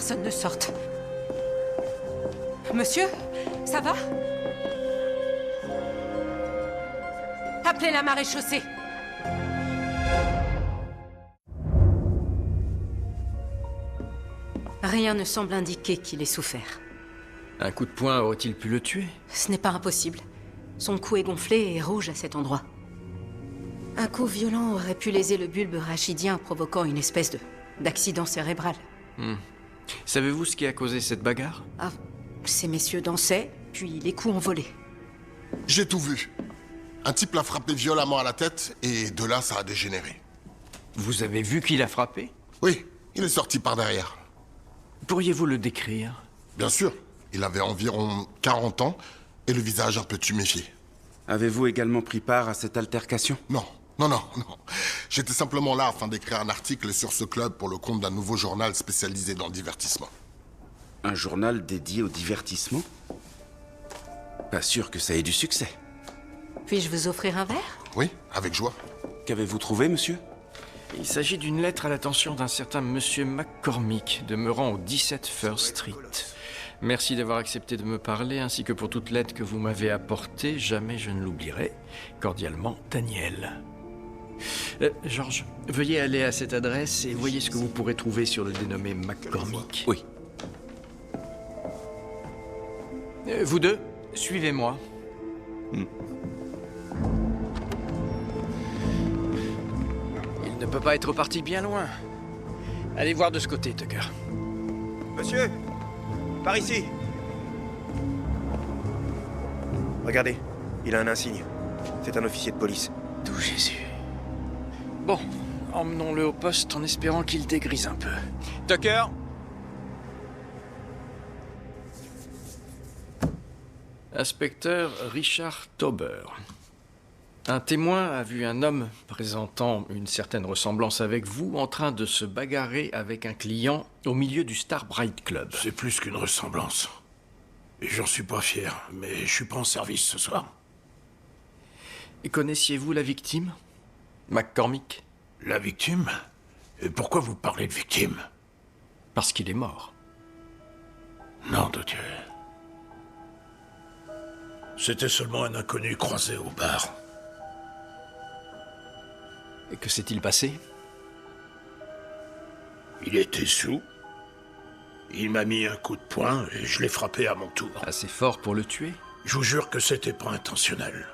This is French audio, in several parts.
personne ne sorte. Monsieur, ça va? Appelez la maréchaussée. Rien ne semble indiquer qu'il ait souffert. Un coup de poing aurait-il pu le tuer? Ce n'est pas impossible. Son cou est gonflé et rouge à cet endroit. Un coup violent aurait pu léser le bulbe rachidien, provoquant une espèce d'accident cérébral. Savez-vous ce qui a causé cette bagarre? Ah, ces messieurs dansaient, puis les coups ont volé. J'ai tout vu. Un type l'a frappé violemment à la tête, et de là, ça a dégénéré. Vous avez vu qui l'a frappé? Oui, il est sorti par derrière. Pourriez-vous le décrire? Bien sûr, il avait environ 40 ans, et le visage un peu tuméfié. Avez-vous également pris part à cette altercation? Non. J'étais simplement là afin d'écrire un article sur ce club pour le compte d'un nouveau journal spécialisé dans le divertissement. Un journal dédié au divertissement? Pas sûr que ça ait du succès. Puis-je vous offrir un verre? Oui, avec joie. Qu'avez-vous trouvé, monsieur? Il s'agit d'une lettre à l'attention d'un certain monsieur McCormick, demeurant au 17 First Street. Merci d'avoir accepté de me parler, ainsi que pour toute l'aide que vous m'avez apportée. Jamais je ne l'oublierai. Cordialement, Daniel. George, veuillez aller à cette adresse et voyez ce que vous pourrez trouver sur le dénommé McCormick. Oui. Vous deux, suivez-moi. Il ne peut pas être parti bien loin. Allez voir de ce côté, Tucker. Monsieur, par ici. Regardez, il a un insigne. C'est un officier de police. D'où Jésus. Bon, emmenons-le au poste en espérant qu'il dégrise un peu. Tucker! Inspecteur Richard Tauber. Un témoin a vu un homme présentant une certaine ressemblance avec vous en train de se bagarrer avec un client au milieu du Star Bright Club. C'est plus qu'une ressemblance. Et j'en suis pas fier, mais je suis pas en service ce soir. Et connaissiez-vous la victime? McCormick? La victime? Et pourquoi vous parlez de victime? Parce qu'il est mort. Nom de Dieu. C'était seulement un inconnu croisé au bar. Et que s'est-il passé? Il était sous. Il m'a mis un coup de poing et je l'ai frappé à mon tour. Assez fort pour le tuer? Je vous jure que c'était pas intentionnel.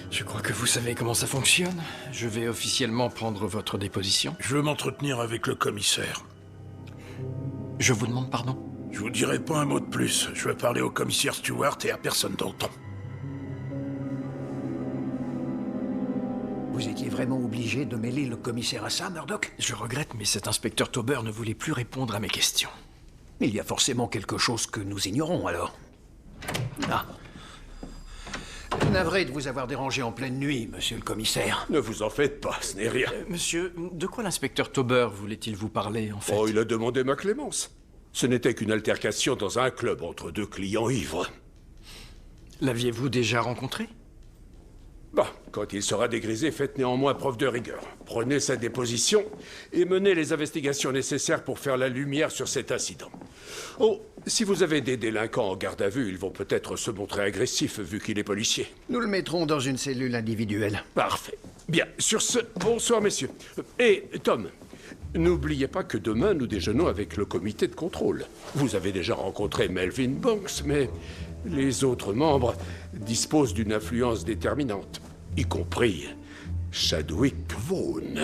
Je crois que vous savez comment ça fonctionne. Je vais officiellement prendre votre déposition. Je veux m'entretenir avec le commissaire. Je vous demande pardon? Je vous dirai pas un mot de plus. Je veux parler au commissaire Stewart et à personne d'autre. Vous étiez vraiment obligé de mêler le commissaire à ça, Murdoch? Je regrette, mais cet inspecteur Tauber ne voulait plus répondre à mes questions. Il y a forcément quelque chose que nous ignorons, alors. Ah. Navré de vous avoir dérangé en pleine nuit, monsieur le commissaire. Ne vous en faites pas, ce n'est rien. Monsieur, de quoi l'inspecteur Tauber voulait-il vous parler, en fait? Oh, il a demandé ma clémence. Ce n'était qu'une altercation dans un club entre deux clients ivres. L'aviez-vous déjà rencontré? Bah, quand il sera dégrisé, faites néanmoins preuve de rigueur. Prenez sa déposition et menez les investigations nécessaires pour faire la lumière sur cet incident. Oh, si vous avez des délinquants en garde à vue, ils vont peut-être se montrer agressifs vu qu'il est policier. Nous le mettrons dans une cellule individuelle. Parfait. Bien, sur ce, bonsoir messieurs. Et Tom, n'oubliez pas que demain nous déjeunons avec le comité de contrôle. Vous avez déjà rencontré Melvin Banks, mais les autres membres disposent d'une influence déterminante, y compris Chadwick Vaughn.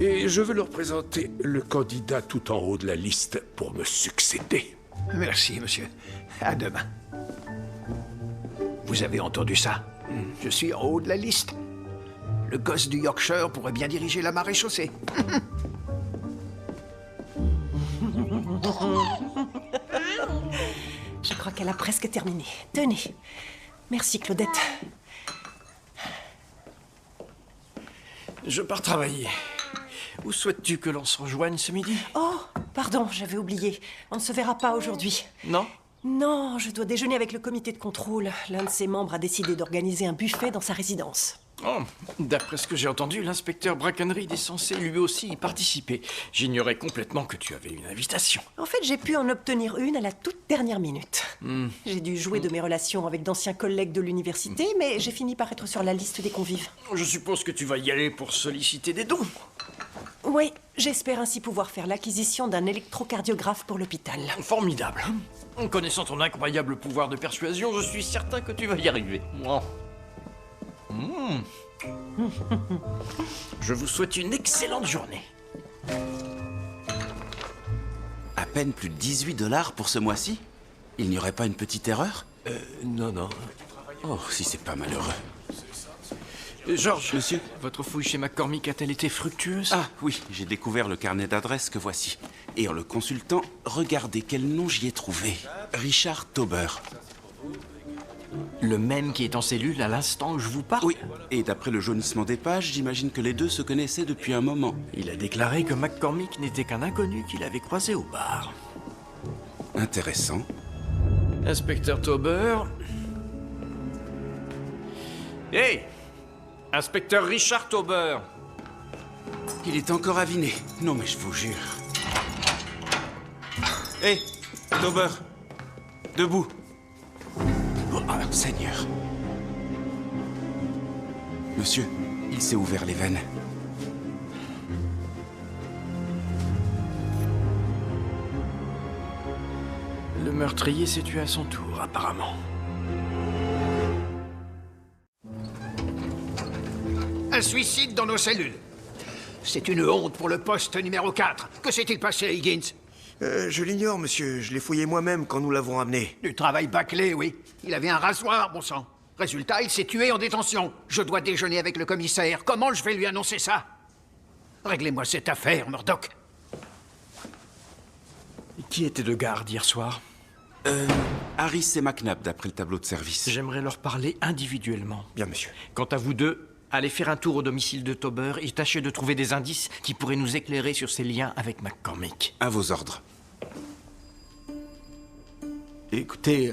Et je veux leur présenter le candidat tout en haut de la liste pour me succéder. Merci, monsieur. À demain. Vous avez entendu ça? Je suis en haut de la liste. Le gosse du Yorkshire pourrait bien diriger la maréchaussée. Je crois qu'elle a presque terminé. Tenez. Merci, Claudette. Je pars travailler. Où souhaites-tu que l'on se rejoigne ce midi? Oh, pardon, j'avais oublié. On ne se verra pas aujourd'hui. Non? Non, je dois déjeuner avec le comité de contrôle. L'un de ses membres a décidé d'organiser un buffet dans sa résidence. Oh, d'après ce que j'ai entendu, l'inspecteur Brackenreed est censé lui aussi y participer. J'ignorais complètement que tu avais une invitation. En fait, j'ai pu en obtenir une à la toute dernière minute. J'ai dû jouer de mes relations avec d'anciens collègues de l'université, mais j'ai fini par être sur la liste des convives. Je suppose que tu vas y aller pour solliciter des dons. Oui, j'espère ainsi pouvoir faire l'acquisition d'un électrocardiographe pour l'hôpital. Formidable. En connaissant ton incroyable pouvoir de persuasion, je suis certain que tu vas y arriver. Je vous souhaite une excellente journée. À peine plus de 18 $ pour ce mois-ci? Il n'y aurait pas une petite erreur? Non. Oh, si c'est pas malheureux. Georges, Monsieur? votre fouille chez McCormick a-t-elle été fructueuse? Ah oui, j'ai découvert le carnet d'adresses que voici. Et en le consultant, regardez quel nom j'y ai trouvé. Richard Tauber. Le même qui est en cellule à l'instant où je vous parle? Oui, et d'après le jaunissement des pages, j'imagine que les deux se connaissaient depuis un moment. Il a déclaré que McCormick n'était qu'un inconnu qu'il avait croisé au bar. Intéressant. Inspecteur Tauber... Hey! Inspecteur Richard Tauber! Il est encore aviné. Non mais je vous jure. Hé, Tauber! Debout! Oh, Seigneur! Monsieur, il s'est ouvert les veines. Le meurtrier s'est tué à son tour, apparemment. Un suicide dans nos cellules. C'est une honte pour le poste numéro 4. Que s'est-il passé, Higgins? Je l'ignore, monsieur. Je l'ai fouillé moi-même quand nous l'avons amené. Du travail bâclé, oui. Il avait un rasoir, bon sang. Résultat, il s'est tué en détention. Je dois déjeuner avec le commissaire. Comment je vais lui annoncer ça? Réglez-moi cette affaire, Murdoch. Qui était de garde hier soir? Harris et McNabb, d'après le tableau de service. J'aimerais leur parler individuellement. Bien, monsieur. Quant à vous deux, allez faire un tour au domicile de Tauber et tâchez de trouver des indices qui pourraient nous éclairer sur ses liens avec McCormick. À vos ordres. Écoutez,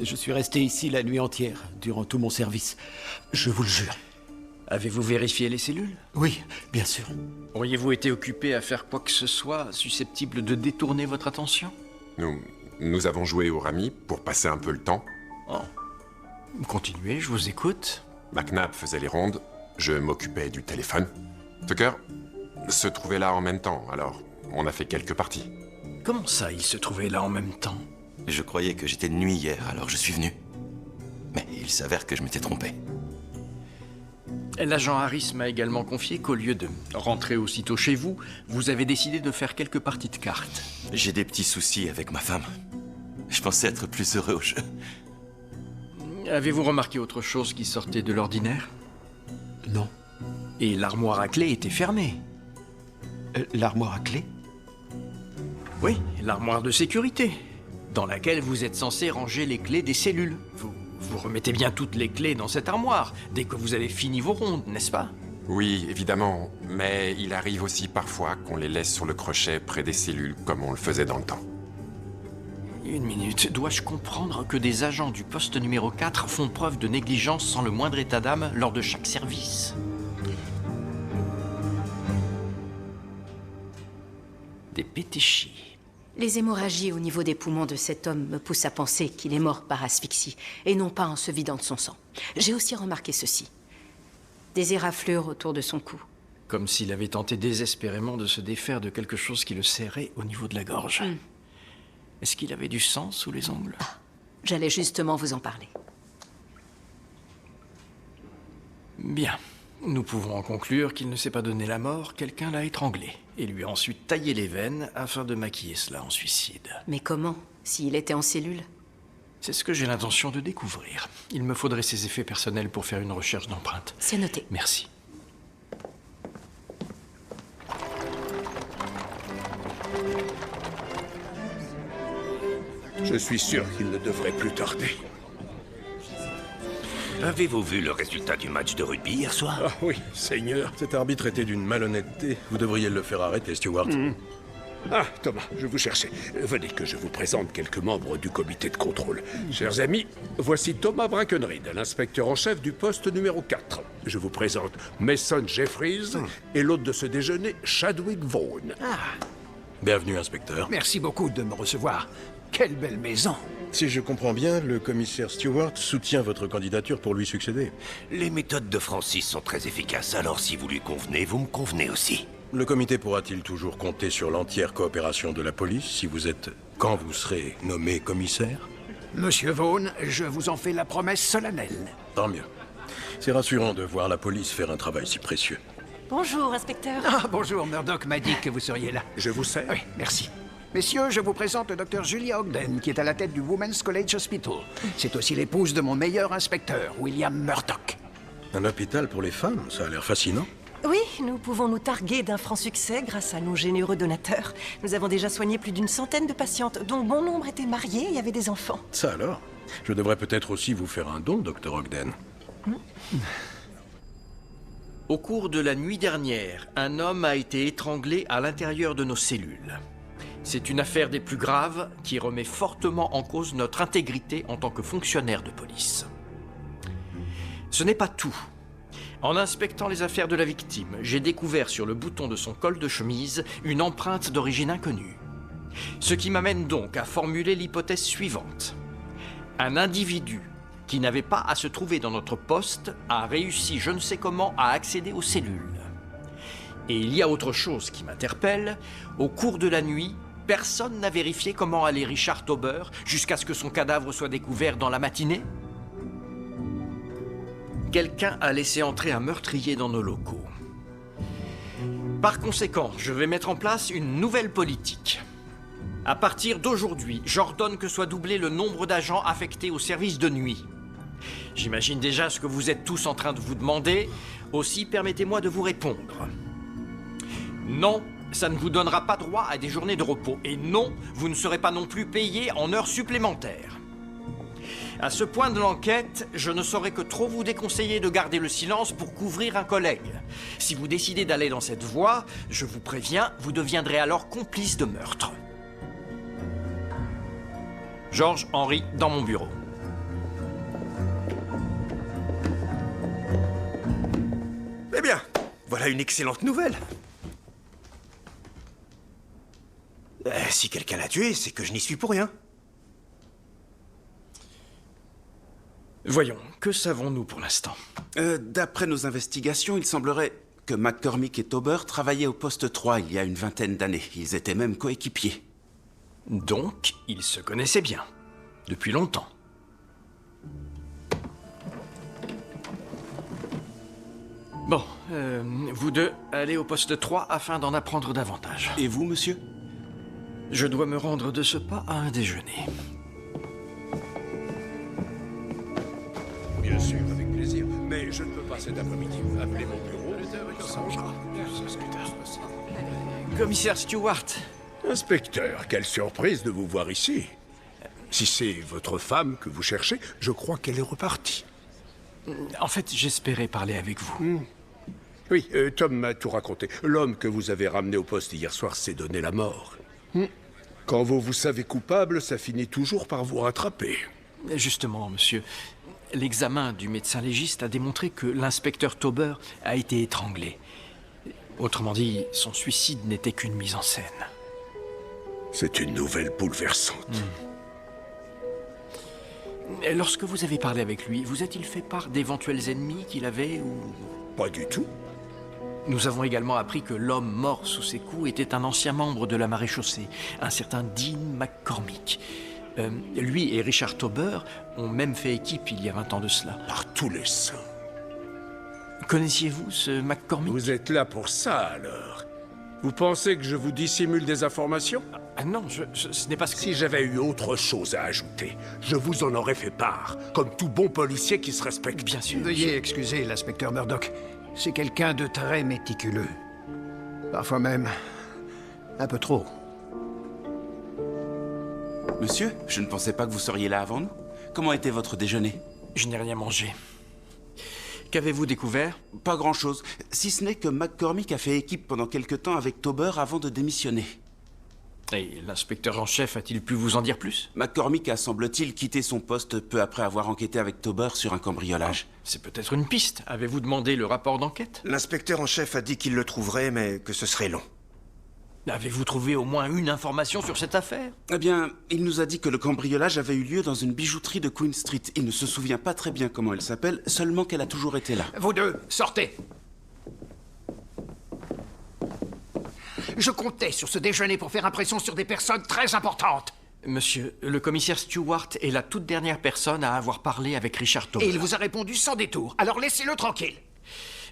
je suis resté ici la nuit entière, durant tout mon service. Je vous le jure. Avez-vous vérifié les cellules? Oui, bien sûr. Auriez-vous été occupé à faire quoi que ce soit susceptible de détourner votre attention? Nous avons joué au rami pour passer un peu le temps. Oh. Continuez, je vous écoute. McNabb faisait les rondes, je m'occupais du téléphone. Tucker se trouvait là en même temps, alors on a fait quelques parties. Comment ça, il se trouvait là en même temps? Je croyais que j'étais de nuit hier, alors je suis venu. Mais il s'avère que je m'étais trompé. L'agent Harris m'a également confié qu'au lieu de rentrer aussitôt chez vous, vous avez décidé de faire quelques parties de cartes. J'ai des petits soucis avec ma femme. Je pensais être plus heureux au jeu. Avez-vous remarqué autre chose qui sortait de l'ordinaire? Non. Et l'armoire à clé était fermée. L'armoire à clé? Oui, l'armoire de sécurité, dans laquelle vous êtes censé ranger les clés des cellules. Vous remettez bien toutes les clés dans cette armoire, dès que vous avez fini vos rondes, n'est-ce pas? Oui, évidemment, mais il arrive aussi parfois qu'on les laisse sur le crochet près des cellules, comme on le faisait dans le temps. Une minute, dois-je comprendre que des agents du poste numéro 4 font preuve de négligence sans le moindre état d'âme lors de chaque service? Des pétéchis. Les hémorragies au niveau des poumons de cet homme me poussent à penser qu'il est mort par asphyxie, et non pas en se vidant de son sang. J'ai aussi remarqué ceci. Des éraflures autour de son cou. Comme s'il avait tenté désespérément de se défaire de quelque chose qui le serrait au niveau de la gorge. Est-ce qu'il avait du sang sous les ongles? J'allais justement vous en parler. Bien. Nous pouvons en conclure qu'il ne s'est pas donné la mort, quelqu'un l'a étranglé, et lui a ensuite taillé les veines afin de maquiller cela en suicide. Mais comment, s'il était en cellule? C'est ce que j'ai l'intention de découvrir. Il me faudrait ses effets personnels pour faire une recherche d'empreinte. C'est noté. Merci. Je suis sûr qu'il ne devrait plus tarder. Avez-vous vu le résultat du match de rugby hier soir? Ah oui, Seigneur, cet arbitre était d'une malhonnêteté. Vous devriez le faire arrêter, Stewart. Ah, Thomas, je vous cherchais. Venez que je vous présente quelques membres du comité de contrôle. Chers amis, voici Thomas Brackenreed, l'inspecteur en chef du poste numéro 4. Je vous présente Mason Jeffries et l'hôte de ce déjeuner, Chadwick Vaughn. Bienvenue, inspecteur. Merci beaucoup de me recevoir. Quelle belle maison. Si je comprends bien, le commissaire Stewart soutient votre candidature pour lui succéder. Les méthodes de Francis sont très efficaces, alors si vous lui convenez, vous me convenez aussi. Le comité pourra-t-il toujours compter sur l'entière coopération de la police si vous êtes, quand vous serez nommé commissaire? Monsieur Vaughn, je vous en fais la promesse solennelle. Tant mieux. C'est rassurant de voir la police faire un travail si précieux. Bonjour, inspecteur. Ah, bonjour, Murdoch m'a dit que vous seriez là. Je vous sers. Oui, merci. Messieurs, je vous présente le docteur Julia Ogden, qui est à la tête du Women's College Hospital. C'est aussi l'épouse de mon meilleur inspecteur, William Murdoch. Un hôpital pour les femmes, ça a l'air fascinant. Oui, nous pouvons nous targuer d'un franc succès grâce à nos généreux donateurs. Nous avons déjà soigné plus d'une centaine de patientes, dont bon nombre étaient mariées et avaient des enfants. Ça alors? Je devrais peut-être aussi vous faire un don, docteur Ogden. Au cours de la nuit dernière, un homme a été étranglé à l'intérieur de nos cellules. C'est une affaire des plus graves qui remet fortement en cause notre intégrité en tant que fonctionnaire de police. Ce n'est pas tout. En inspectant les affaires de la victime, j'ai découvert sur le bouton de son col de chemise une empreinte d'origine inconnue. Ce qui m'amène donc à formuler l'hypothèse suivante. Un individu qui n'avait pas à se trouver dans notre poste a réussi je ne sais comment à accéder aux cellules. Et il y a autre chose qui m'interpelle. Au cours de la nuit, personne n'a vérifié comment allait Richard Tauber jusqu'à ce que son cadavre soit découvert dans la matinée. Quelqu'un a laissé entrer un meurtrier dans nos locaux. Par conséquent, je vais mettre en place une nouvelle politique. À partir d'aujourd'hui, j'ordonne que soit doublé le nombre d'agents affectés au service de nuit. J'imagine déjà ce que vous êtes tous en train de vous demander. Aussi, permettez-moi de vous répondre. Non, ça ne vous donnera pas droit à des journées de repos. Et non, vous ne serez pas non plus payé en heures supplémentaires. À ce point de l'enquête, je ne saurais que trop vous déconseiller de garder le silence pour couvrir un collègue. Si vous décidez d'aller dans cette voie, je vous préviens, vous deviendrez alors complice de meurtre. George Henry, dans mon bureau. Eh bien, voilà une excellente nouvelle. Si quelqu'un l'a tué, c'est que je n'y suis pour rien. Voyons, que savons-nous pour l'instant? D'après nos investigations, il semblerait que McCormick et Tauber travaillaient au poste 3 il y a une vingtaine d'années. Ils étaient même coéquipiers. Donc, ils se connaissaient bien. Depuis longtemps. Bon, vous deux, allez au poste 3 afin d'en apprendre davantage. Et vous, monsieur? Je dois me rendre de ce pas à un déjeuner. Bien sûr, avec plaisir. Mais je ne peux pas cet après-midi. Appelez mon bureau, on s'arrangera. Commissaire Stewart. Inspecteur, quelle surprise de vous voir ici. Si c'est votre femme que vous cherchez, je crois qu'elle est repartie. En fait, j'espérais parler avec vous. Oui, Tom m'a tout raconté. L'homme que vous avez ramené au poste hier soir s'est donné la mort. Quand vous vous savez coupable, ça finit toujours par vous rattraper. Justement, monsieur, l'examen du médecin légiste a démontré que l'inspecteur Tauber a été étranglé. Autrement dit, son suicide n'était qu'une mise en scène. C'est une nouvelle bouleversante. Et lorsque vous avez parlé avec lui, vous a-t-il fait part d'éventuels ennemis qu'il avait ou... Pas du tout. Nous avons également appris que l'homme mort sous ses coups était un ancien membre de la maréchaussée, un certain Dean McCormick. Lui et Richard Tauber ont même fait équipe il y a 20 ans de cela. Par tous les saints. Connaissiez-vous ce McCormick? Vous êtes là pour ça, alors? Vous pensez que je vous dissimule des informations? Ah non, ce n'est pas ce que... Si j'avais eu autre chose à ajouter, je vous en aurais fait part, comme tout bon policier qui se respecte. Bien sûr. Veuillez excuser l'inspecteur Murdoch. C'est quelqu'un de très méticuleux. Parfois même un peu trop. Monsieur, je ne pensais pas que vous seriez là avant nous. Comment était votre déjeuner? Je n'ai rien mangé. Qu'avez-vous découvert? Pas grand-chose, si ce n'est que McCormick a fait équipe pendant quelque temps avec Tauber avant de démissionner. Et l'inspecteur en chef a-t-il pu vous en dire plus? McCormick a, semble-t-il, quitté son poste peu après avoir enquêté avec Tauber sur un cambriolage. C'est peut-être une piste. Avez-vous demandé le rapport d'enquête? L'inspecteur en chef a dit qu'il le trouverait, mais que ce serait long. Avez-vous trouvé au moins une information sur cette affaire? Eh bien, il nous a dit que le cambriolage avait eu lieu dans une bijouterie de Queen Street. Il ne se souvient pas très bien comment elle s'appelle, seulement qu'elle a toujours été là. Vous deux, sortez. Je comptais sur ce déjeuner pour faire impression sur des personnes très importantes. Monsieur, le commissaire Stewart est la toute dernière personne à avoir parlé avec Richard Tauber. Et il vous a répondu sans détour, alors laissez-le tranquille.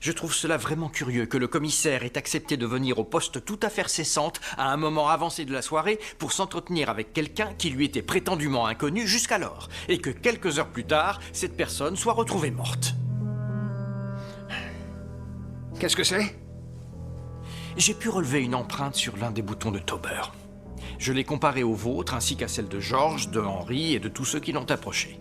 Je trouve cela vraiment curieux que le commissaire ait accepté de venir au poste tout à fait cessante à un moment avancé de la soirée pour s'entretenir avec quelqu'un qui lui était prétendument inconnu jusqu'alors, et que quelques heures plus tard, cette personne soit retrouvée morte. Qu'est-ce que c'est? J'ai pu relever une empreinte sur l'un des boutons de Tauber. Je l'ai comparée aux vôtres ainsi qu'à celle de George, de Henry et de tous ceux qui l'ont approché.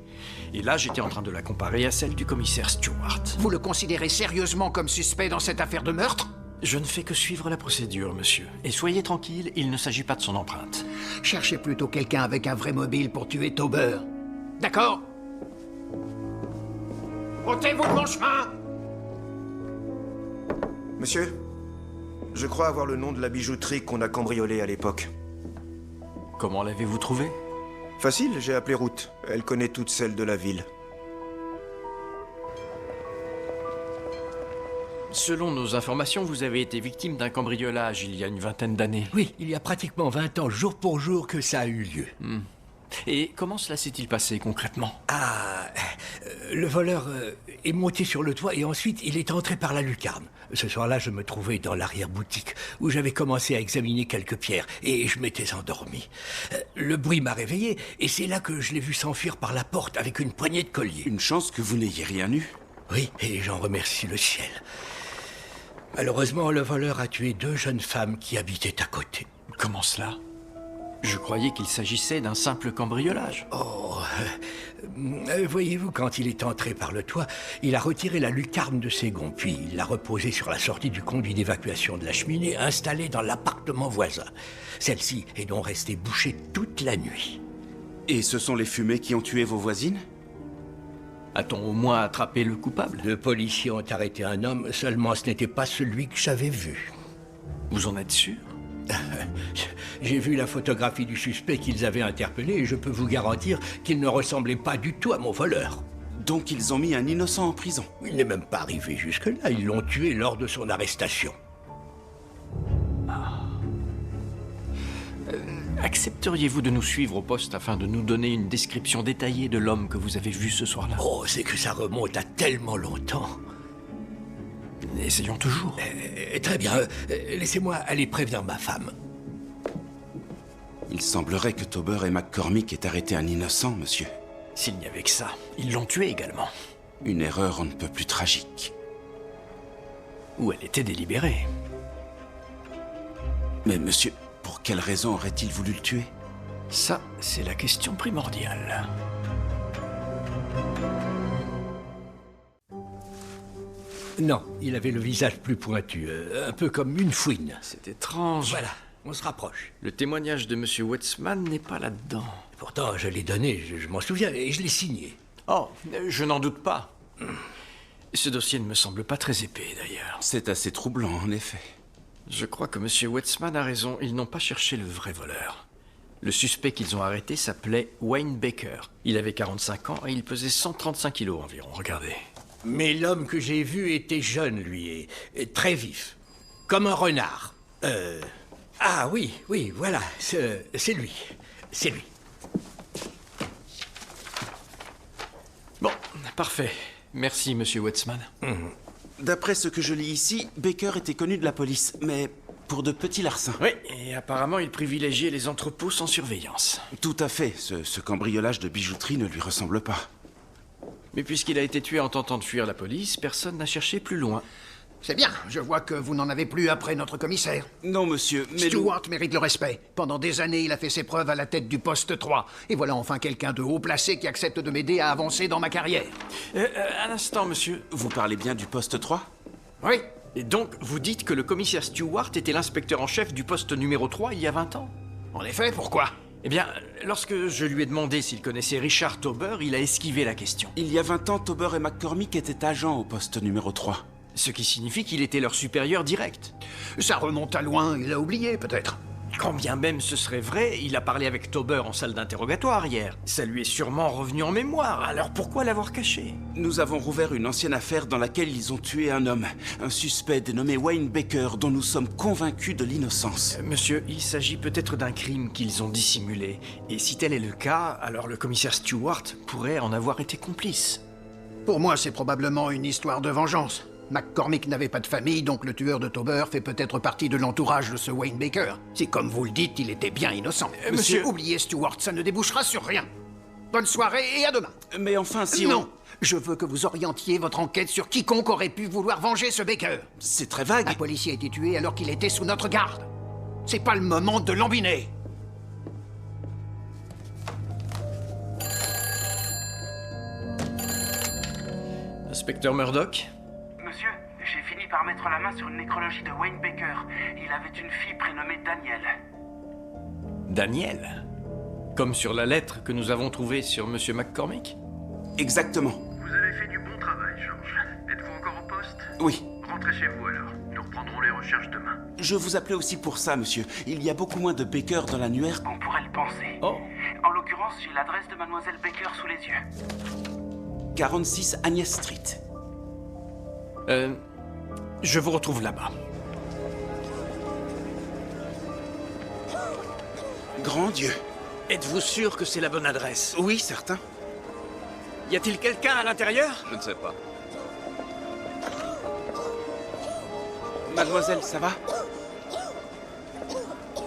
Et là, j'étais en train de la comparer à celle du commissaire Stewart. Vous le considérez sérieusement comme suspect dans cette affaire de meurtre? Je ne fais que suivre la procédure, monsieur. Et soyez tranquille, il ne s'agit pas de son empreinte. Cherchez plutôt quelqu'un avec un vrai mobile pour tuer Tauber. D'accord? Ôtez-vous de mon chemin! Monsieur, je crois avoir le nom de la bijouterie qu'on a cambriolée à l'époque. Comment l'avez-vous trouvé? Facile, j'ai appelé Ruth. Elle connaît toutes celles de la ville. Selon nos informations, vous avez été victime d'un cambriolage il y a une vingtaine d'années. Oui, il y a pratiquement 20 ans, jour pour jour, que ça a eu lieu. Et comment cela s'est-il passé concrètement? Le voleur est monté sur le toit et ensuite il est entré par la lucarne. Ce soir-là, je me trouvais dans l'arrière-boutique où j'avais commencé à examiner quelques pierres et je m'étais endormi. Le bruit m'a réveillé et c'est là que je l'ai vu s'enfuir par la porte avec une poignée de colliers. Une chance que vous n'ayez rien eu. Oui, et j'en remercie le ciel. Malheureusement, le voleur a tué 2 jeunes femmes qui habitaient à côté. Comment cela? Je croyais qu'il s'agissait d'un simple cambriolage. Voyez-vous, quand il est entré par le toit, il a retiré la lucarne de ses gonds, puis il l'a reposée sur la sortie du conduit d'évacuation de la cheminée installé dans l'appartement voisin. Celle-ci est donc restée bouchée toute la nuit. Et ce sont les fumées qui ont tué vos voisines? A-t-on au moins attrapé le coupable? 2 policiers ont arrêté un homme, seulement ce n'était pas celui que j'avais vu. Vous en êtes sûr? J'ai vu la photographie du suspect qu'ils avaient interpellé et je peux vous garantir qu'il ne ressemblait pas du tout à mon voleur. Donc ils ont mis un innocent en prison? Il n'est même pas arrivé jusque-là, ils l'ont tué lors de son arrestation. Accepteriez-vous de nous suivre au poste afin de nous donner une description détaillée de l'homme que vous avez vu ce soir-là? Oh, c'est que ça remonte à tellement longtemps. Essayons toujours. Très bien, laissez-moi aller prévenir ma femme. Il semblerait que Tauber et McCormick aient arrêté un innocent, monsieur. S'il n'y avait que ça, ils l'ont tué également. Une erreur on ne peut plus tragique. Ou elle était délibérée. Mais monsieur, pour quelle raison aurait-il voulu le tuer? Ça, c'est la question primordiale. Non, il avait le visage plus pointu, un peu comme une fouine. C'est étrange. Voilà, on se rapproche. Le témoignage de M. Wetzman n'est pas là-dedans. Pourtant, je l'ai donné, je m'en souviens, et je l'ai signé. Oh, je n'en doute pas. Ce dossier ne me semble pas très épais, d'ailleurs. C'est assez troublant, en effet. Je crois que M. Wetzman a raison, ils n'ont pas cherché le vrai voleur. Le suspect qu'ils ont arrêté s'appelait Wayne Baker. Il avait 45 ans et il pesait 135 kilos environ, regardez. Mais l'homme que j'ai vu était jeune, lui, et très vif. Comme un renard. Ah oui, voilà, c'est lui. C'est lui. Bon, parfait. Merci, Monsieur Wetzman. D'après ce que je lis ici, Baker était connu de la police, mais pour de petits larcins. Oui, et apparemment il privilégiait les entrepôts sans surveillance. Tout à fait, ce cambriolage de bijouterie ne lui ressemble pas. Mais puisqu'il a été tué en tentant de fuir la police, personne n'a cherché plus loin. C'est bien, je vois que vous n'en avez plus après notre commissaire. Non, monsieur, mais... Stewart mérite le respect. Pendant des années, il a fait ses preuves à la tête du poste 3. Et voilà enfin quelqu'un de haut placé qui accepte de m'aider à avancer dans ma carrière. Un instant, monsieur. Vous parlez bien du poste 3? Oui. Et donc, vous dites que le commissaire Stewart était l'inspecteur en chef du poste numéro 3 il y a 20 ans? En effet, pourquoi? Eh bien, lorsque je lui ai demandé s'il connaissait Richard Tauber, il a esquivé la question. Il y a 20 ans, Tauber et McCormick étaient agents au poste numéro 3. Ce qui signifie qu'il était leur supérieur direct. Ça remonte à loin, il a oublié peut-être. Quand bien même ce serait vrai, il a parlé avec Tauber en salle d'interrogatoire hier. Ça lui est sûrement revenu en mémoire, alors pourquoi l'avoir caché? Nous avons rouvert une ancienne affaire dans laquelle ils ont tué un homme. Un suspect dénommé Wayne Baker, dont nous sommes convaincus de l'innocence. Monsieur, il s'agit peut-être d'un crime qu'ils ont dissimulé. Et si tel est le cas, alors le commissaire Stewart pourrait en avoir été complice. Pour moi, c'est probablement une histoire de vengeance. McCormick n'avait pas de famille, donc le tueur de Tauber fait peut-être partie de l'entourage de ce Wayne Baker. Si, comme vous le dites, il était bien innocent. Monsieur, oubliez Stewart, ça ne débouchera sur rien. Bonne soirée et à demain. Mais enfin, si Non, je veux que vous orientiez votre enquête sur quiconque aurait pu vouloir venger ce Baker. C'est très vague. Un policier a été tué alors qu'il était sous notre garde. C'est pas le moment de lambiner. Inspecteur Murdoch? Monsieur, j'ai fini par mettre la main sur une nécrologie de Wayne Baker. Il avait une fille prénommée Daniel. Daniel? Comme sur la lettre que nous avons trouvée sur Monsieur McCormick? Exactement. Vous avez fait du bon travail, George. Êtes-vous encore au poste? Oui. Rentrez chez vous alors. Nous reprendrons les recherches demain. Je vous appelais aussi pour ça, monsieur. Il y a beaucoup moins de Baker dans l'annuaire. On pourrait le penser. Oh. En l'occurrence, j'ai l'adresse de Mademoiselle Baker sous les yeux. 46 Agnès Street. Je vous retrouve là-bas. Grand Dieu. Êtes-vous sûr que c'est la bonne adresse? Oui, certain. Y a-t-il quelqu'un à l'intérieur? Je ne sais pas. Mademoiselle, ça va?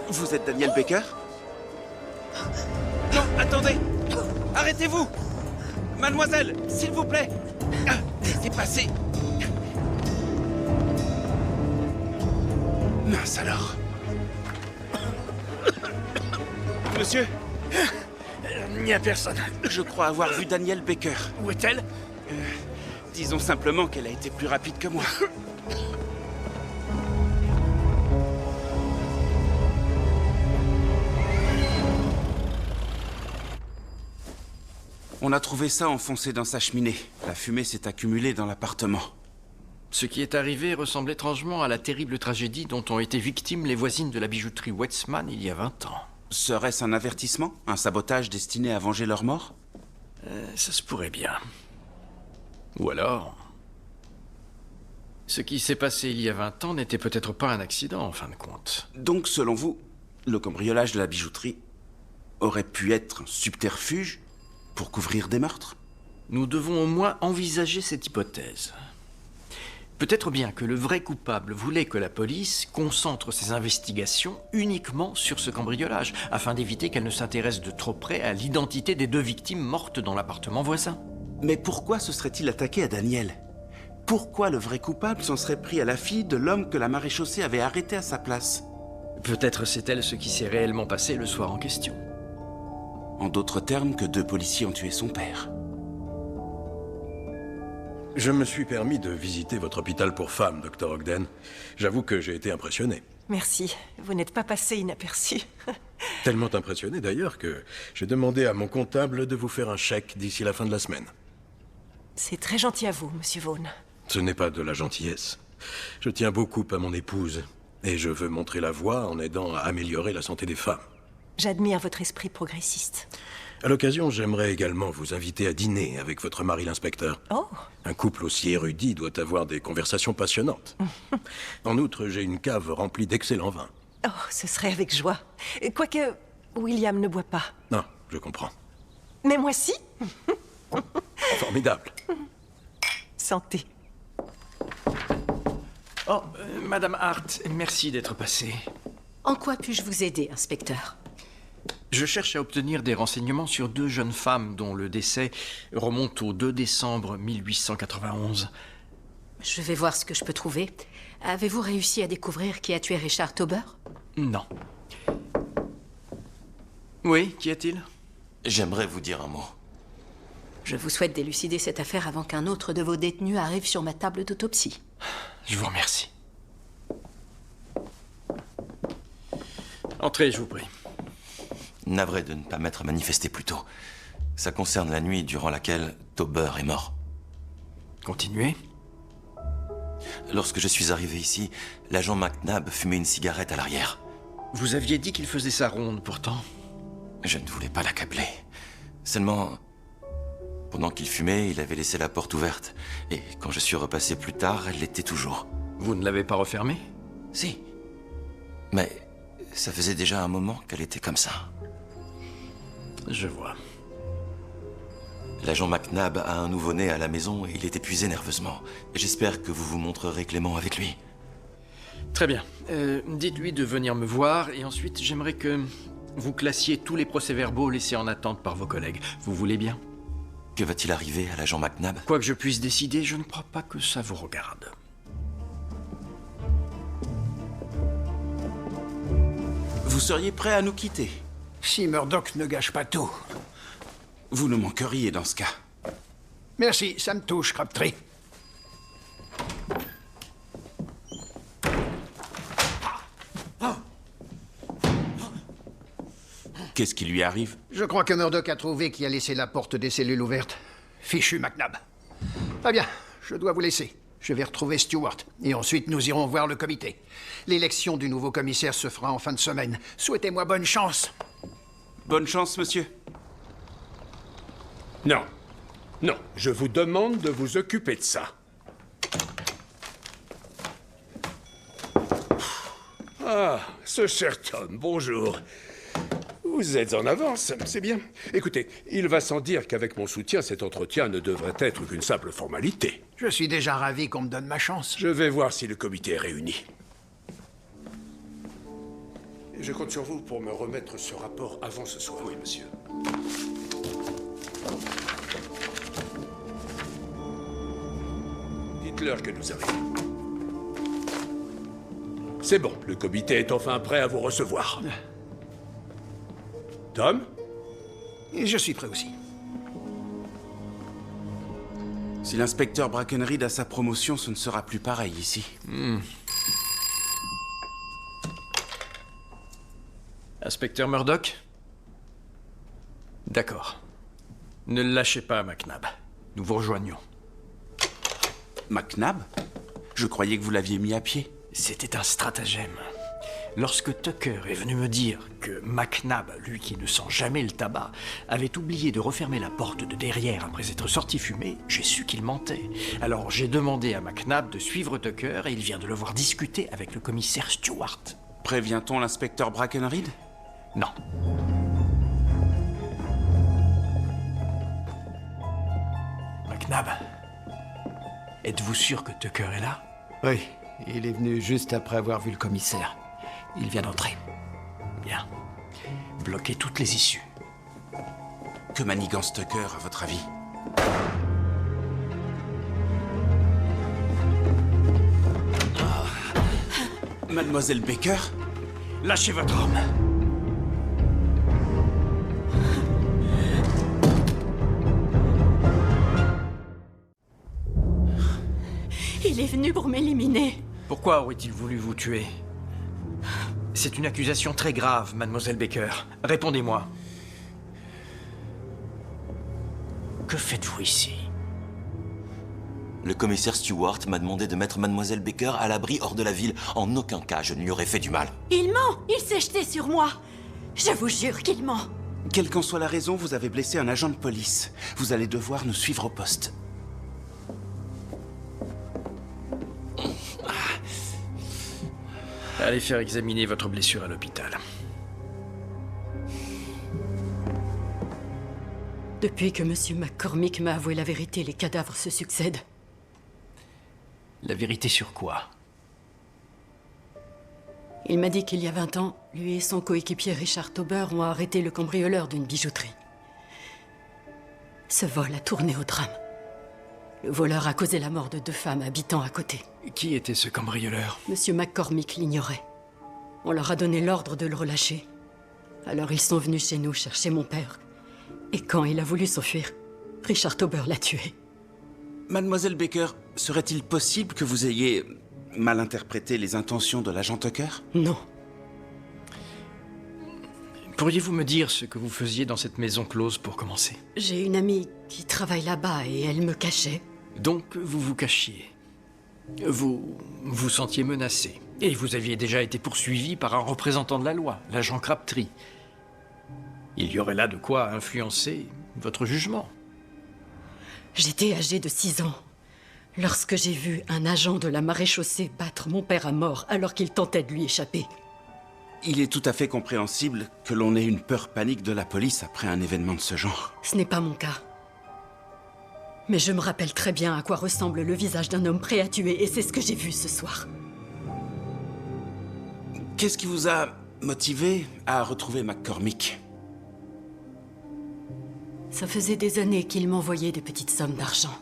Vous êtes Daniel Baker? Non, attendez! Arrêtez-vous! Mademoiselle, s'il vous plaît! Laissez passer! Mince alors. Monsieur? Il n'y a personne. Je crois avoir vu Daniel Baker. Où est-elle? Disons simplement qu'elle a été plus rapide que moi. On a trouvé ça enfoncé dans sa cheminée. La fumée s'est accumulée dans l'appartement. Ce qui est arrivé ressemble étrangement à la terrible tragédie dont ont été victimes les voisines de la bijouterie Wetzman il y a 20 ans. Serait-ce un avertissement? Un sabotage destiné à venger leur mort? Ça se pourrait bien. Ou alors... Ce qui s'est passé il y a 20 ans n'était peut-être pas un accident, en fin de compte. Donc, selon vous, le cambriolage de la bijouterie aurait pu être un subterfuge pour couvrir des meurtres? Nous devons au moins envisager cette hypothèse. Peut-être bien que le vrai coupable voulait que la police concentre ses investigations uniquement sur ce cambriolage, afin d'éviter qu'elle ne s'intéresse de trop près à l'identité des deux victimes mortes dans l'appartement voisin. Mais pourquoi se serait-il attaqué à Daniel? Pourquoi le vrai coupable s'en serait pris à la fille de l'homme que la maréchaussée avait arrêté à sa place? Peut-être c'est elle ce qui s'est réellement passé le soir en question. En d'autres termes, que 2 policiers ont tué son père. Je me suis permis de visiter votre hôpital pour femmes, Dr. Ogden. J'avoue que j'ai été impressionné. Merci. Vous n'êtes pas passé inaperçu. Tellement impressionné d'ailleurs que j'ai demandé à mon comptable de vous faire un chèque d'ici la fin de la semaine. C'est très gentil à vous, Monsieur Vaughn. Ce n'est pas de la gentillesse. Je tiens beaucoup à mon épouse et je veux montrer la voie en aidant à améliorer la santé des femmes. J'admire votre esprit progressiste. À l'occasion, j'aimerais également vous inviter à dîner avec votre mari l'inspecteur. Oh! Un couple aussi érudit doit avoir des conversations passionnantes. En outre, j'ai une cave remplie d'excellents vins. Oh, ce serait avec joie. Quoique, William ne boit pas. Non, je comprends. Mais moi si. Formidable. Santé. Oh, Madame Hart, merci d'être passée. En quoi puis-je vous aider, inspecteur? Je cherche à obtenir des renseignements sur 2 jeunes femmes dont le décès remonte au 2 décembre 1891. Je vais voir ce que je peux trouver. Avez-vous réussi à découvrir qui a tué Richard Tauber? Non. Oui, qu'y a-t-il? J'aimerais vous dire un mot. Je vous souhaite d'élucider cette affaire avant qu'un autre de vos détenus arrive sur ma table d'autopsie. Je vous remercie. Entrez, je vous prie. Navré de ne pas m'être manifesté plus tôt. Ça concerne la nuit durant laquelle Tauber est mort. Continuez. Lorsque je suis arrivé ici, l'agent McNabb fumait une cigarette à l'arrière. Vous aviez dit qu'il faisait sa ronde, pourtant. Je ne voulais pas l'accabler. Seulement, pendant qu'il fumait, il avait laissé la porte ouverte. Et quand je suis repassé plus tard, elle l'était toujours. Vous ne l'avez pas refermée? Si. Mais ça faisait déjà un moment qu'elle était comme ça. Je vois. L'agent McNabb a un nouveau-né à la maison et il est épuisé nerveusement. J'espère que vous vous montrerez clément avec lui. Très bien. Dites-lui de venir me voir et ensuite j'aimerais que vous classiez tous les procès-verbaux laissés en attente par vos collègues. Vous voulez bien? Que va-t-il arriver à l'agent McNabb? Quoi que je puisse décider, je ne crois pas que ça vous regarde. Vous seriez prêt à nous quitter? Si Murdoch ne gâche pas tout. Vous nous manqueriez dans ce cas. Merci, ça me touche, Crabtree. Qu'est-ce qui lui arrive? Je crois que Murdoch a trouvé qui a laissé la porte des cellules ouverte. Fichu McNabb. Très bien, je dois vous laisser. Je vais retrouver Stewart. Et ensuite, nous irons voir le comité. L'élection du nouveau commissaire se fera en fin de semaine. Souhaitez-moi bonne chance. Bonne chance, monsieur. Non. Non, je vous demande de vous occuper de ça. Ah, ce cher Tom, bonjour. Vous êtes en avance, c'est bien. Écoutez, il va sans dire qu'avec mon soutien, cet entretien ne devrait être qu'une simple formalité. Je suis déjà ravi qu'on me donne ma chance. Je vais voir si le comité est réuni. Et je compte sur vous pour me remettre ce rapport avant ce soir. Oui, monsieur. Dites-leur que nous arrivons. C'est bon, le comité est enfin prêt à vous recevoir. Tom? Et je suis prêt aussi. Si l'inspecteur Brackenreed a sa promotion, ce ne sera plus pareil ici. Inspecteur Murdoch? D'accord. Ne le lâchez pas, McNabb. Nous vous rejoignons. McNabb? Je croyais que vous l'aviez mis à pied. C'était un stratagème. Lorsque Tucker est venu me dire que McNabb, lui qui ne sent jamais le tabac, avait oublié de refermer la porte de derrière après être sorti fumer, j'ai su qu'il mentait. Alors j'ai demandé à McNabb de suivre Tucker et il vient de le voir discuter avec le commissaire Stewart. Prévient-on l'inspecteur Brackenreed? Non. McNabb, êtes-vous sûr que Tucker est là? Oui, il est venu juste après avoir vu le commissaire. Il vient d'entrer. Bien. Bloquez toutes les issues. Que manigance Tucker, à votre avis? Mademoiselle Baker? Lâchez votre homme. Il est venu pour m'éliminer. Pourquoi aurait-il voulu vous tuer? C'est une accusation très grave, mademoiselle Baker. Répondez-moi. Que faites-vous ici? Le commissaire Stewart m'a demandé de mettre mademoiselle Baker à l'abri hors de la ville. En aucun cas, je ne lui aurais fait du mal. Il ment. Il s'est jeté sur moi. Je vous jure qu'il ment. Quelle qu'en soit la raison, vous avez blessé un agent de police. Vous allez devoir nous suivre au poste. Allez faire examiner votre blessure à l'hôpital. Depuis que M. McCormick m'a avoué la vérité, les cadavres se succèdent. La vérité sur quoi? Il m'a dit qu'il y a 20 ans, lui et son coéquipier Richard Tauber ont arrêté le cambrioleur d'une bijouterie. Ce vol a tourné au drame. Le voleur a causé la mort de 2 femmes habitant à côté. Qui était ce cambrioleur? M. McCormick l'ignorait. On leur a donné l'ordre de le relâcher. Alors ils sont venus chez nous chercher mon père. Et quand il a voulu s'enfuir, Richard Tauber l'a tué. Mademoiselle Baker, serait-il possible que vous ayez mal interprété les intentions de l'agent Tucker? Non. Pourriez-vous me dire ce que vous faisiez dans cette maison close pour commencer? J'ai une amie qui travaille là-bas et elle me cachait. Donc, vous vous cachiez. Vous vous sentiez menacé. Et vous aviez déjà été poursuivi par un représentant de la loi, l'agent Crabtree. Il y aurait là de quoi influencer votre jugement. J'étais âgée de 6 ans lorsque j'ai vu un agent de la maréchaussée battre mon père à mort alors qu'il tentait de lui échapper. Il est tout à fait compréhensible que l'on ait une peur panique de la police après un événement de ce genre. Ce n'est pas mon cas. Mais je me rappelle très bien à quoi ressemble le visage d'un homme prêt à tuer, et c'est ce que j'ai vu ce soir. Qu'est-ce qui vous a motivé à retrouver McCormick? Ça faisait des années qu'il m'envoyait des petites sommes d'argent.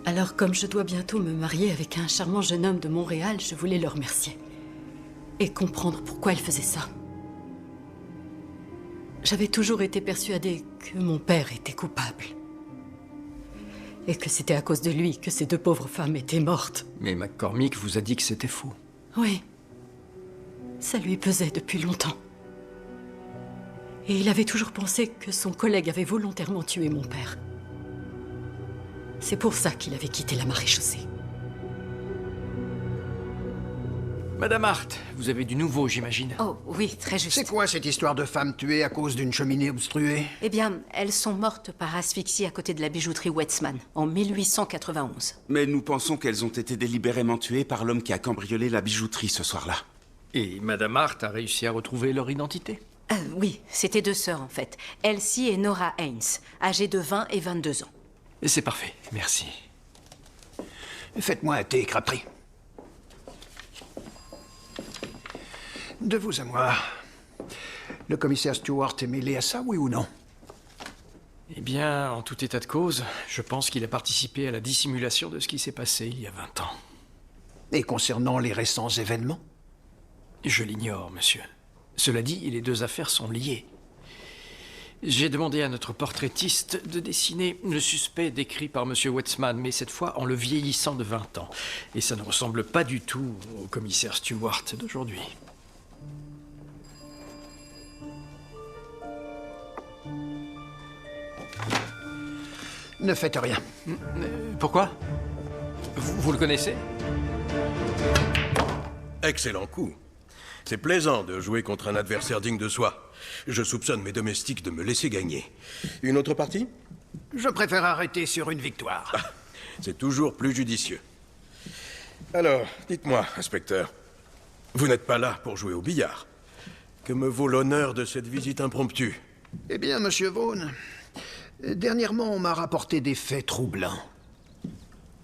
Alors, comme je dois bientôt me marier avec un charmant jeune homme de Montréal, je voulais le remercier. Et comprendre pourquoi il faisait ça. J'avais toujours été persuadée que mon père était coupable. Et que c'était à cause de lui que ces 2 pauvres femmes étaient mortes. Mais McCormick vous a dit que c'était faux. Oui. Ça lui pesait depuis longtemps. Et il avait toujours pensé que son collègue avait volontairement tué mon père. C'est pour ça qu'il avait quitté la maréchaussée. Madame Hart, vous avez du nouveau, j'imagine. Oh, oui, très juste. C'est quoi cette histoire de femmes tuées à cause d'une cheminée obstruée? Eh bien, elles sont mortes par asphyxie à côté de la bijouterie Wetzman, en 1891. Mais nous pensons qu'elles ont été délibérément tuées par l'homme qui a cambriolé la bijouterie ce soir-là. Et Madame Hart a réussi à retrouver leur identité? Oui, c'était 2 sœurs, en fait. Elsie et Nora Haynes, âgées de 20 et 22 ans. C'est parfait, merci. Faites-moi un thé, Crabtree. De vous à moi, le commissaire Stewart est mêlé à ça, oui ou non? Eh bien, en tout état de cause, je pense qu'il a participé à la dissimulation de ce qui s'est passé il y a 20 ans. Et concernant les récents événements? Je l'ignore, monsieur. Cela dit, les 2 affaires sont liées. J'ai demandé à notre portraitiste de dessiner le suspect décrit par monsieur Wetzman, mais cette fois en le vieillissant de 20 ans. Et ça ne ressemble pas du tout au commissaire Stewart d'aujourd'hui. Ne faites rien. Pourquoi? Vous le connaissez? Excellent coup. C'est plaisant de jouer contre un adversaire digne de soi. Je soupçonne mes domestiques de me laisser gagner. Une autre partie? Je préfère arrêter sur une victoire. Ah, c'est toujours plus judicieux. Alors, dites-moi, inspecteur, vous n'êtes pas là pour jouer au billard. Que me vaut l'honneur de cette visite impromptue? Eh bien, monsieur Vaughn, dernièrement, on m'a rapporté des faits troublants.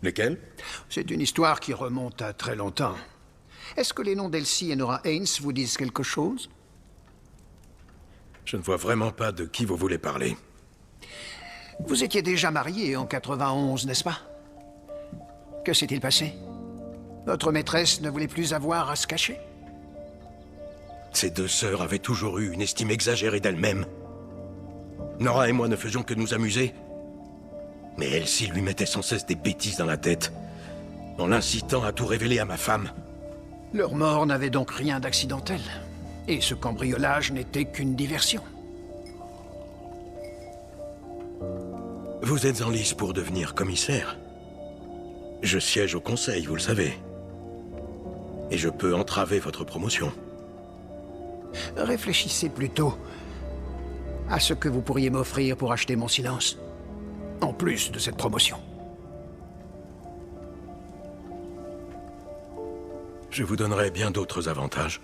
Lesquels? C'est une histoire qui remonte à très longtemps. Est-ce que les noms d'Elsie et Nora Haynes vous disent quelque chose? Je ne vois vraiment pas de qui vous voulez parler. Vous étiez déjà marié en 91, n'est-ce pas? Que s'est-il passé? Votre maîtresse ne voulait plus avoir à se cacher? Ces 2 sœurs avaient toujours eu une estime exagérée d'elles-mêmes. Nora et moi ne faisions que nous amuser. Mais Elsie lui mettait sans cesse des bêtises dans la tête, en l'incitant à tout révéler à ma femme. Leur mort n'avait donc rien d'accidentel. Et ce cambriolage n'était qu'une diversion. Vous êtes en lice pour devenir commissaire. Je siège au conseil, vous le savez. Et je peux entraver votre promotion. Réfléchissez plutôt à ce que vous pourriez m'offrir pour acheter mon silence. En plus de cette promotion. Je vous donnerai bien d'autres avantages.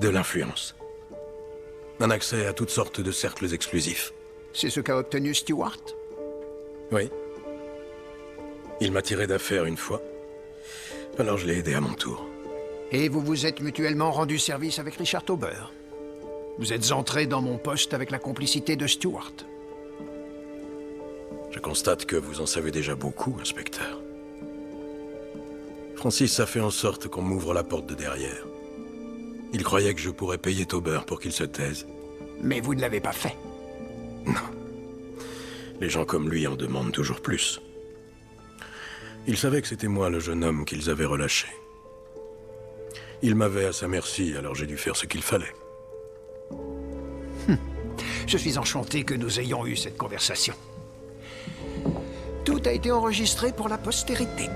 De l'influence. Un accès à toutes sortes de cercles exclusifs. C'est ce qu'a obtenu Stewart? Oui. Il m'a tiré d'affaire une fois. Alors je l'ai aidé à mon tour. Et vous vous êtes mutuellement rendu service avec Richard Tauber. Vous êtes entré dans mon poste avec la complicité de Stewart. Je constate que vous en savez déjà beaucoup, inspecteur. Francis a fait en sorte qu'on m'ouvre la porte de derrière. Il croyait que je pourrais payer Tauber pour qu'il se taise. Mais vous ne l'avez pas fait. Non. Les gens comme lui en demandent toujours plus. Ils savaient que c'était moi le jeune homme qu'ils avaient relâché. Il m'avait à sa merci, alors j'ai dû faire ce qu'il fallait. Je suis enchanté que nous ayons eu cette conversation. Tout a été enregistré pour la postérité.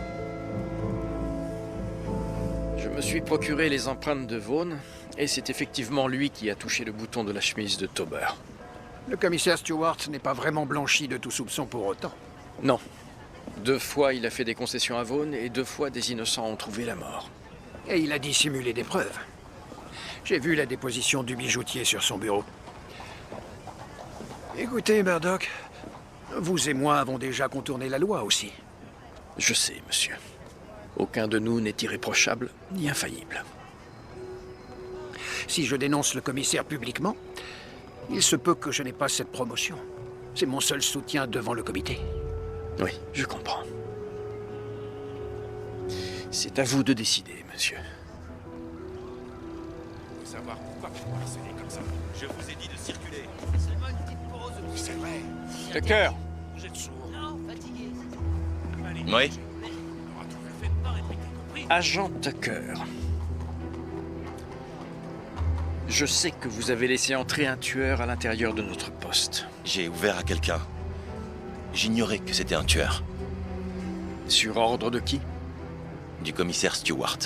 Je me suis procuré les empreintes de Vaughn, et c'est effectivement lui qui a touché le bouton de la chemise de Tauber. Le commissaire Stewart n'est pas vraiment blanchi de tout soupçon pour autant. Non. 2 fois, il a fait des concessions à Vaughn, et 2 fois, des innocents ont trouvé la mort. Et il a dissimulé des preuves. J'ai vu la déposition du bijoutier sur son bureau. Écoutez, Murdoch, vous et moi avons déjà contourné la loi aussi. Je sais, monsieur. Aucun de nous n'est irréprochable ni infaillible. Si je dénonce le commissaire publiquement, il se peut que je n'ai pas cette promotion. C'est mon seul soutien devant le comité. Oui, je comprends. C'est à vous de décider, monsieur. Faut savoir pourquoi vous harcelez comme ça. Je vous ai dit de circuler. Seulement une petite pause. C'est vrai. Tucker. Vous êtes sourd. Non, fatigué. Oui. Agent Tucker. Je sais que vous avez laissé entrer un tueur à l'intérieur de notre poste. J'ai ouvert à quelqu'un. J'ignorais que c'était un tueur. Sur ordre de qui? Du commissaire Stewart.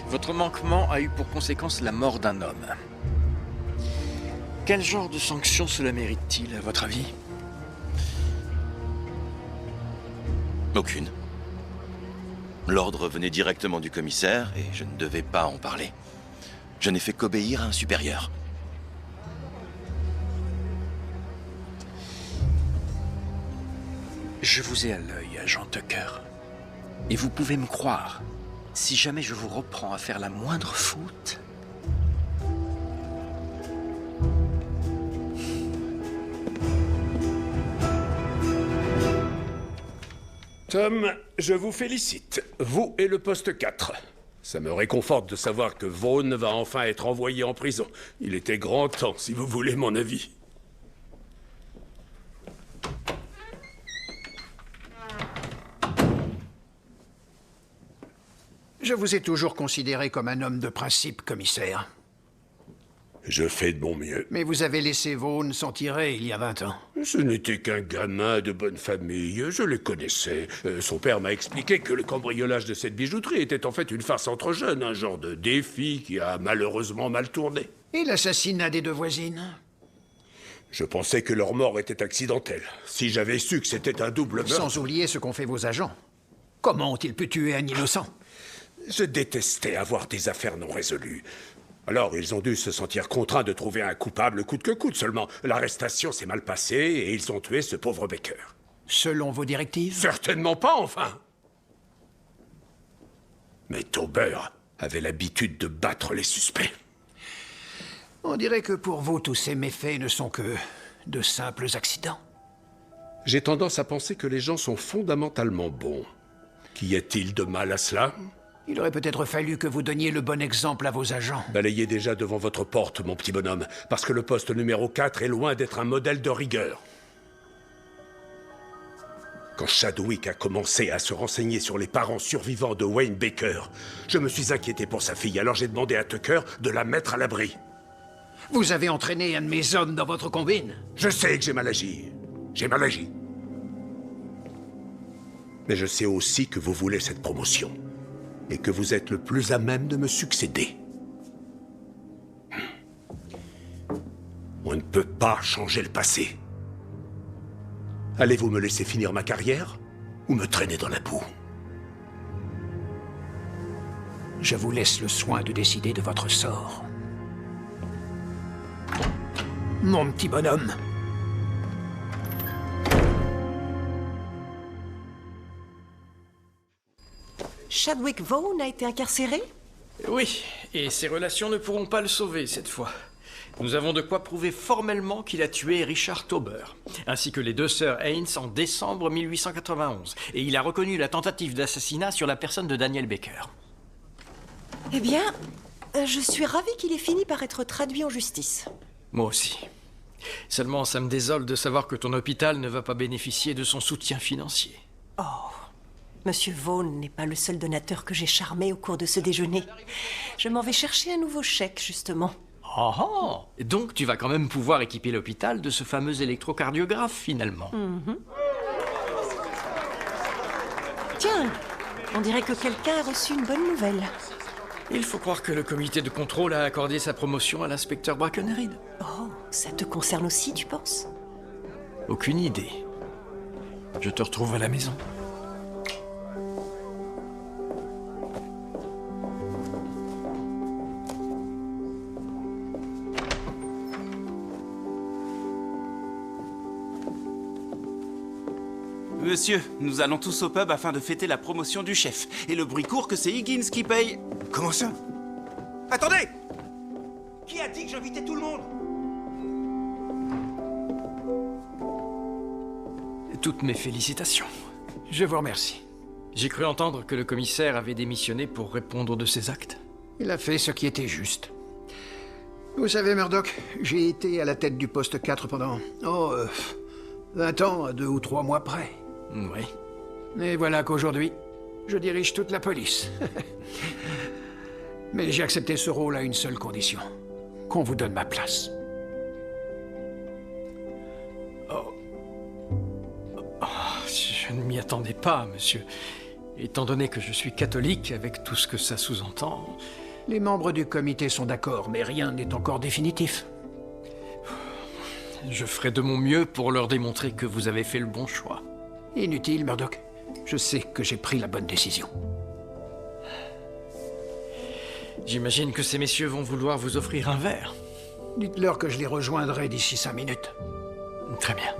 Votre manquement a eu pour conséquence la mort d'un homme. Quel genre de sanction cela mérite-t-il, à votre avis? Aucune. L'ordre venait directement du commissaire et je ne devais pas en parler. Je n'ai fait qu'obéir à un supérieur. Je vous ai à l'œil, agent Tucker. Et vous pouvez me croire, si jamais je vous reprends à faire la moindre faute... Tom, je vous félicite. Vous et le poste 4. Ça me réconforte de savoir que Vaughn va enfin être envoyé en prison. Il était grand temps, si vous voulez mon avis. Je vous ai toujours considéré comme un homme de principe, commissaire. Je fais de mon mieux. Mais vous avez laissé Vaughn s'en tirer il y a 20 ans. Ce n'était qu'un gamin de bonne famille, je le connaissais. Son père m'a expliqué que le cambriolage de cette bijouterie était en fait une farce entre jeunes, un genre de défi qui a malheureusement mal tourné. Et l'assassinat des 2 voisines? Je pensais que leur mort était accidentelle. Si j'avais su que c'était un double meurtre... Sans oublier ce qu'ont fait vos agents. Comment ont-ils pu tuer un innocent? Je détestais avoir des affaires non résolues. Alors, ils ont dû se sentir contraints de trouver un coupable coûte que coûte. Seulement, l'arrestation s'est mal passée et ils ont tué ce pauvre Baker. Selon vos directives? Certainement pas, enfin. Mais Tauber avait l'habitude de battre les suspects. On dirait que pour vous, tous ces méfaits ne sont que de simples accidents. J'ai tendance à penser que les gens sont fondamentalement bons. Qu'y a-t-il de mal à cela? Il aurait peut-être fallu que vous donniez le bon exemple à vos agents. Balayez déjà devant votre porte, mon petit bonhomme, parce que le poste numéro 4 est loin d'être un modèle de rigueur. Quand Chadwick a commencé à se renseigner sur les parents survivants de Wayne Baker, je me suis inquiété pour sa fille, alors j'ai demandé à Tucker de la mettre à l'abri. Vous avez entraîné un de mes hommes dans votre combine? Je sais que j'ai mal agi. J'ai mal agi. Mais je sais aussi que vous voulez cette promotion. Et que vous êtes le plus à même de me succéder. On ne peut pas changer le passé. Allez-vous me laisser finir ma carrière ou me traîner dans la boue? Je vous laisse le soin de décider de votre sort. Mon petit bonhomme. Chadwick Vaughn a été incarcéré? Oui, et ses relations ne pourront pas le sauver cette fois. Nous avons de quoi prouver formellement qu'il a tué Richard Tauber, ainsi que les 2 sœurs Haynes en décembre 1891. Et il a reconnu la tentative d'assassinat sur la personne de Daniel Baker. Eh bien, je suis ravie qu'il ait fini par être traduit en justice. Moi aussi. Seulement, ça me désole de savoir que ton hôpital ne va pas bénéficier de son soutien financier. Oh, Monsieur Vaughn n'est pas le seul donateur que j'ai charmé au cours de ce déjeuner. Je m'en vais chercher un nouveau chèque, justement. Oh oh. Donc tu vas quand même pouvoir équiper l'hôpital de ce fameux électrocardiographe, finalement. Tiens, on dirait que quelqu'un a reçu une bonne nouvelle. Il faut croire que le comité de contrôle a accordé sa promotion à l'inspecteur Brackenreed. Oh, ça te concerne aussi, tu penses? Aucune idée. Je te retrouve à la maison. Monsieur, nous allons tous au pub afin de fêter la promotion du chef. Et le bruit court que c'est Higgins qui paye. Comment ça? Attendez! Qui a dit que j'invitais tout le monde? Toutes mes félicitations. Je vous remercie. J'ai cru entendre que le commissaire avait démissionné pour répondre de ses actes. Il a fait ce qui était juste. Vous savez, Murdoch, j'ai été à la tête du poste 4 pendant... 20 ans, à 2 ou 3 mois près. Oui. Et voilà qu'aujourd'hui, je dirige toute la police. Mais j'ai accepté ce rôle à une seule condition. Qu'on vous donne ma place. Je ne m'y attendais pas, monsieur. Étant donné que je suis catholique, avec tout ce que ça sous-entend... Les membres du comité sont d'accord, mais rien n'est encore définitif. Je ferai de mon mieux pour leur démontrer que vous avez fait le bon choix. Inutile, Murdoch. Je sais que j'ai pris la bonne décision. J'imagine que ces messieurs vont vouloir vous offrir un verre. Dites-leur que je les rejoindrai d'ici 5 minutes. Très bien.